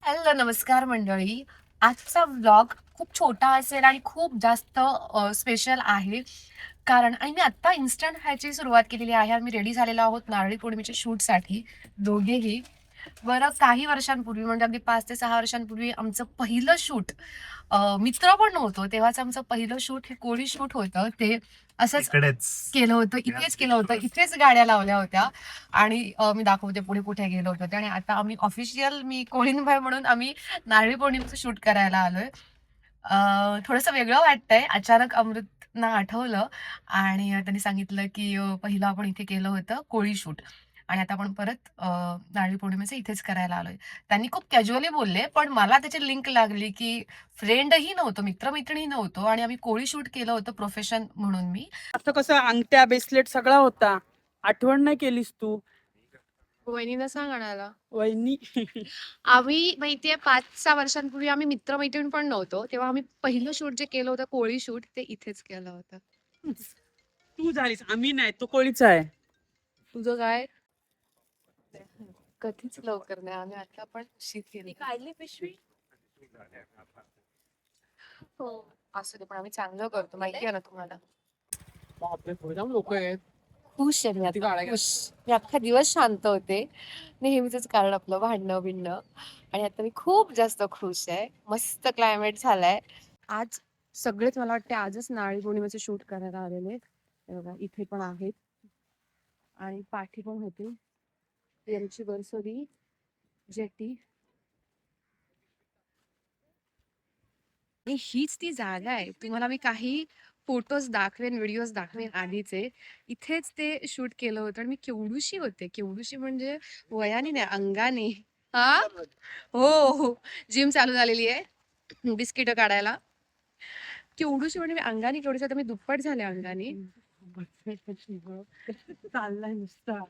Hello, नमस्कार मंडळी. आजचा व्लॉग खूप छोटा असेल आणि खूप जास्त स्पेशल आहे. कारण आणि मी आत्ता इन्स्टंट ह्याची सुरुवात केलेली आहे. आम्ही रेडी झालेलो आहोत नारळी पौर्णिमेच्या शूटसाठी दोघेही. बरं काही वर्षांपूर्वी म्हणजे अगदी 5 ते 6 वर्षांपूर्वी आमचं पहिलं शूट मित्र पण नव्हतो. तेव्हाच आमचं पहिलं शूट हे कोळी शूट होतं. ते असंच केलं होतं. इथेच केलं होतं. इथेच गाड्या लावल्या होत्या आणि मी दाखवते पुढे कुठे गेलो होतो ते. आणि आता आम्ही ऑफिशियल मी कोळीणबाई म्हणून आम्ही नारळी पौर्णिमेचं शूट करायला आलोय. थोडंसं वेगळं वाटतंय. अचानक अमृतना आठवलं आणि त्यांनी सांगितलं, की पहिलं आपण इथे केलं होतं कोळी शूट आणि आता आपण परत नारळी पौर्णिमेचं इथेच करायला आलोय. त्यांनी खूप कॅज्युअली बोलले, पण मला त्याची लिंक लागली, की फ्रेंडही नव्हतो, मित्र-मैत्रिणी नव्हतो आणि आम्ही कोळी शूट केलं होतं प्रोफेशन म्हणून मी. आता कसं अंगठ्या ब्रेसलेट सगळा होता. आठवण नाही केलीस तू. वहिनीनं सांग आणायला. वहिनी. आम्ही माहितीये 5-6 वर्षांपूर्वी आम्ही मित्र-मैत्रीण पण नव्हतो. तेव्हा आम्ही पहिलं शूट जे केलं होतं कोळी शूट ते इथेच केलं होतं. तू झालीस, आम्ही नाही. तो कोळीचा आहे. तुझं काय? कधीच लवकर नाही. आम्ही आता पण शीत केली. काढली पिशवी? हो. असू दे पण आम्ही चांगलं करतो माहिती आहे ना तुम्हाला. लोक आहेत. खुश आहे मी आता. खुश. मी अख्खा दिवस शांत होते. नेहमीचंच कारण आपलं भांडणं बिंडणं आणि आता मी खूप जास्त खुश आहे. मस्त क्लायमेट झालाय. आज सगळेच मला वाटते आजच नारळी पौर्णिमेचं शूट करायला आलेले. हे बघा इथे पण आहेत आणि पाठी पण होती. यांची बरसोली जेटी आणि हीच ती जागा आहे. तुम्हाला मी काही फोटोज दाखवेन, व्हिडिओज दाखवेन आधीचे. इथेच ते शूट केलं होतं आणि मी केवढूशी होते. केवढूशी म्हणजे वयाने नाही, अंगाने. हां? हो, हो. जिम चालू झालेली आहे. बिस्किटं काढायला. केवढूशी म्हणजे मी अंगाने केवढीशी आता मी दुप्पट झाले अंगाने. चाललाय नुसता.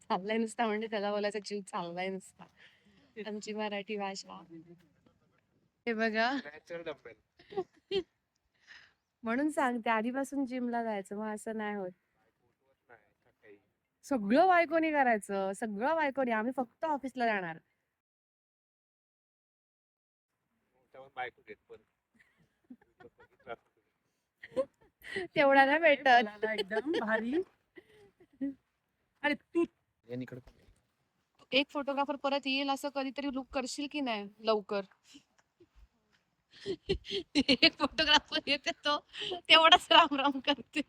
चाललाय नुसता म्हणजे त्याला बोलायचा जीव चाललाय नुसता. आमची मराठी भाषा. हे बघा. म्हणून सांगते आधीपासून जिमला जायचं मग असं नाही होत. सगळं बायकोनी करायचं, सगळं बायकोनी. आम्ही फक्त ऑफिसला जाणार. तेवढा नाही भेटत. एकदम भारी. अरे तू एक फोटोग्राफर परत येईल असं कधीतरी लुक करशील की नाही लवकर? एक फोटोग्राफर येते तो तेवढाच राम राम करते.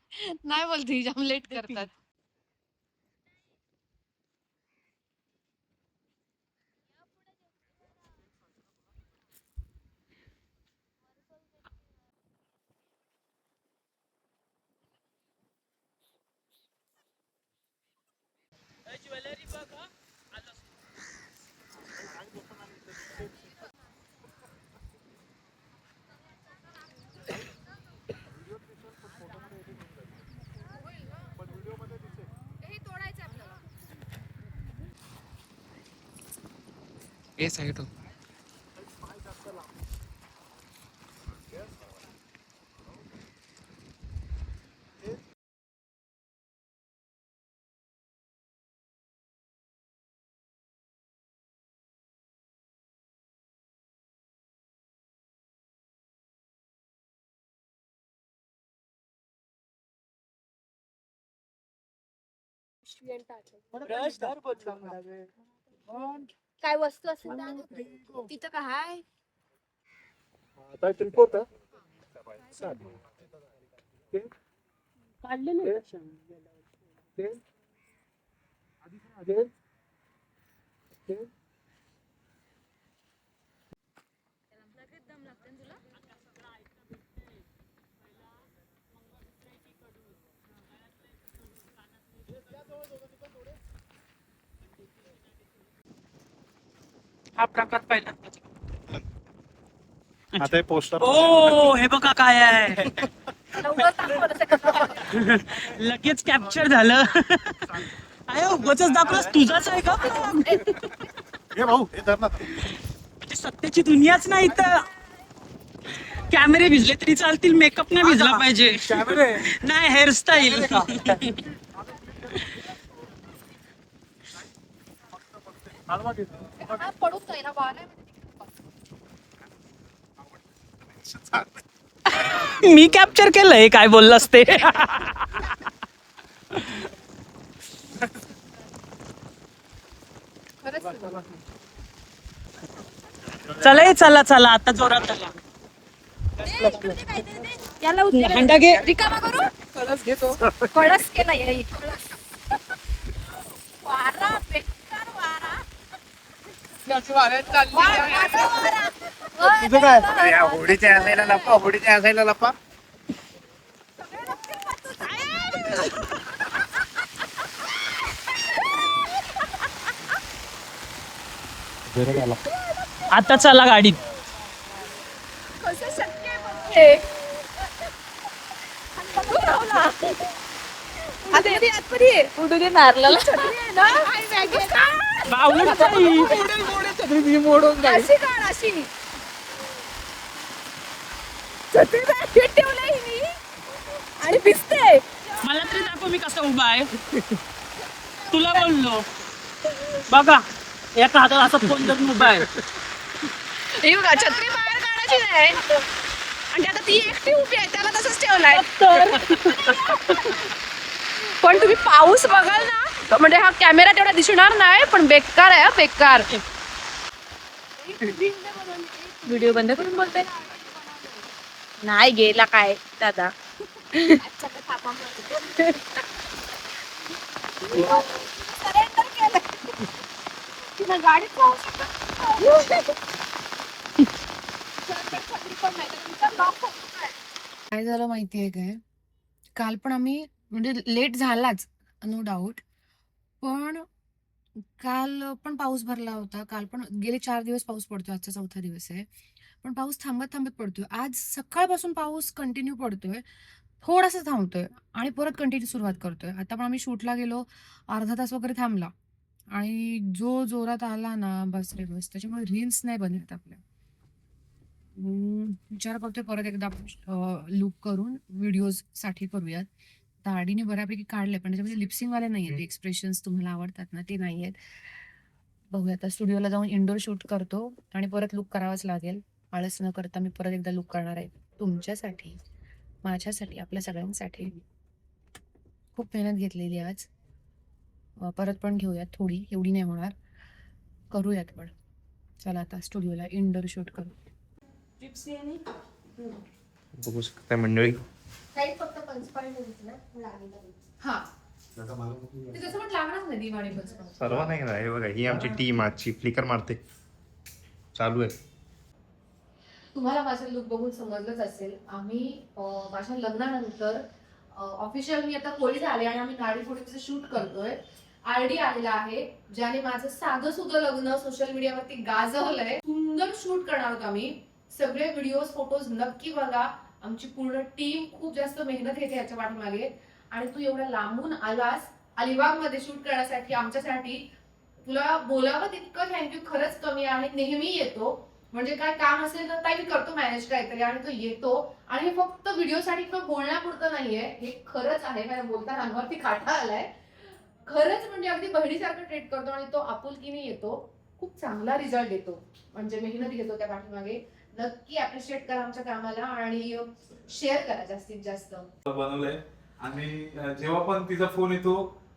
नाही बोलते जाम लेट करतात. ज्वेलरी बघ हा. हे साईड हो. ब्रश धर बोललो थोडा वेळ. काय वस्तू असेल तर तिथं काय? काढले नाही का क्षण? हा प्रकार पहिल्यांदाच. आता हे पोस्टर ओ हे बघा काय आहे. लगेच कॅप्चर झालं. अरे उगाचच दाखवलंस तुझाच आहे का? हे भाऊ हे धर ना. म्हणजे सत्याची दुनियाच नाही तर कॅमेरे भिजले तरी चालतील, मेकअप नाही भिजला पाहिजे. नाही हेअरस्टाईल. हलवा घे. हा, पडून जाईल ना वारा आहे. मी कॅप्चर केलंय काय बोललास ते. खरंच चला चला चला आता जोरात चला. याला हंडा घे. रिकामा करू कळस घेतो कळस केला येईल कळस वारा बेकार वारा तुझं काय या होडीच्या असायला लपा, होडीच्या असायला लपा. आता चला गाडीत. कसं शक्य आहे बघ हे? बघू राहुला. आता येते आतमध्ये ये. उडू दे नारळाला छत्री आहे ना. बावळट बाई. अशी काढ अशी छत्री बॅगेत ठेवलंय हिने आणि भिजते. मला तरी दाखव मी कसा उभा आहे. तुला बोललो बघा एका हातात असा फोन धरून उभा आहे. हे बघा छत्री बाहेर काढायची नाही आणि आता ती एकटी उभी आहे त्याला तसंच ठेवलाय. पण तुम्ही पाऊस बघाल ना म्हणजे हा कॅमेरा तेवढा दिसणार नाही पण बेकार आहे हा, बेकार. व्हिडिओ बंद करून बोलते नाही गेला काय दादा. गाडीत काय झालं माहितीये काय, काल पण आम्ही म्हणजे लेट झालाच नो डाऊट, पण काल पण पाऊस भरला होता. काल पण गेले 4 दिवस पाऊस पडतोय, आजचा 4था दिवस आहे. पण पाऊस थांबत थांबत पडतोय. आज सकाळपासून पाऊस कंटिन्यू पडतोय, थोडासा थांबतोय आणि परत कंटिन्यू सुरुवात करतोय. आता पण आम्ही शूटला गेलो, अर्धा तास वगैरे थांबला आणि जो जोरात आला ना बस रे बस, त्याच्यामुळे रील्स नाही बनत आपल्या. विचार करतोय परत एकदा लुक करून व्हिडिओज साठी करूयात. दाढीने बऱ्यापैकी काढले पण त्याच्यामध्ये लिपसिंग वाले नाही आहेत, एक्सप्रेशन्स तुम्हाला आवडतात ना ते नाही आहेत. बघूया आता स्टुडिओला जाऊन इंडोर शूट करतो आणि परत लुक करावाच लागेल. आळस न करता मी परत एकदा लुक करणार आहे तुमच्यासाठी, माझ्यासाठी, आपल्या सगळ्यांसाठी. खूप मेहनत घेतलेली आज, परत पण घेऊयात थोडी, एवढी नाही होणार, करूयात पण. चला आता स्टुडिओला इंडोर शूट करू. बघू शकता मंडळी. हा ते तसं पण लागणार नाही दिवाळी पासून. सर्व नाही ना, हे बघा ही आमची टीम आजची फ्लिकर मारते चालू आहे. तुम्हाला माझा लुक बघून समजलंच असेल, आम्ही माझ्या लग्नानंतर ऑफिशियल मी आता कोळी झाले आणि आम्ही नाडी फोडीचं शूट करतोय. आयडी आलेला आहे ज्याने माझं साधं सुधं लग्न सोशल मीडियावरती गाजवलंय. सुंदर शूट करणार आहोत आम्ही. सगळे व्हिडिओज फोटोज नक्की बघा. आमची पूर्ण टीम खूप जास्त मेहनत घेते याच्या पाठीमागे आणि तू एवढ्या लांबून आलास अलिबाग मध्ये शूट करण्यासाठी आमच्यासाठी. तुला बोलावं तितकं थँक्यू, खरंच कमी आहे. नेहमी येतो, म्हणजे काय काम असेल तर ताई मी करतो मॅनेज काहीतरी आणि तो येतो. आणि हे फक्त व्हिडिओसाठी किंवा बोलण्यापुरतं नाहीये, हे खरंच आहे. मला बोलताना अंगावरती काटा आलाय. खरंच म्हणजे अगदी बहिणीसारखं ट्रीट करतो आणि तो आपुलकीने येतो. खूप चांगला रिझल्ट येतो, म्हणजे मेहनत घेतो त्या पाठीमागे. नक्की अप्रिशिएट करा आमच्या कामाला आणि शेअर करा जास्तीत जास्त. बनवलंय आणि जेव्हा पण तिचा फोन येतो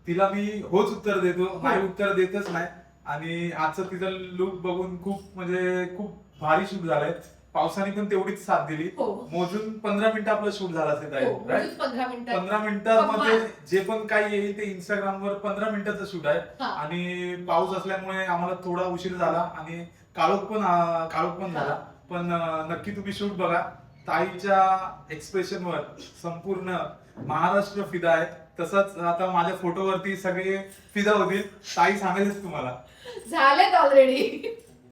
तिला मी होच उत्तर देतो, नाही उत्तर देतच नाही. आणि आजचं तिचा लुक बघून खूप म्हणजे खूप भारी शूट झालंय. पावसाने पण तेवढीच साथ दिली. मोजून 15 मिनिटं आपलं शूट झालं असेल. 15 मिनिटांमध्ये जे पण काही येईल ते इंस्टाग्रामवर 15 मिनिटाचं शूट आहे. आणि पाऊस असल्यामुळे आम्हाला थोडा उशीर झाला आणि काळोख पण झाला. पण नक्की तुम्ही शूट बघा. ताईच्या एक्सप्रेशनवर संपूर्ण महाराष्ट्र फिदा आहे. तसंच आता माझ्या फोटोवरती सगळे फिदा होतील. ताई सांगेलच तुम्हाला. झालेत ऑलरेडी.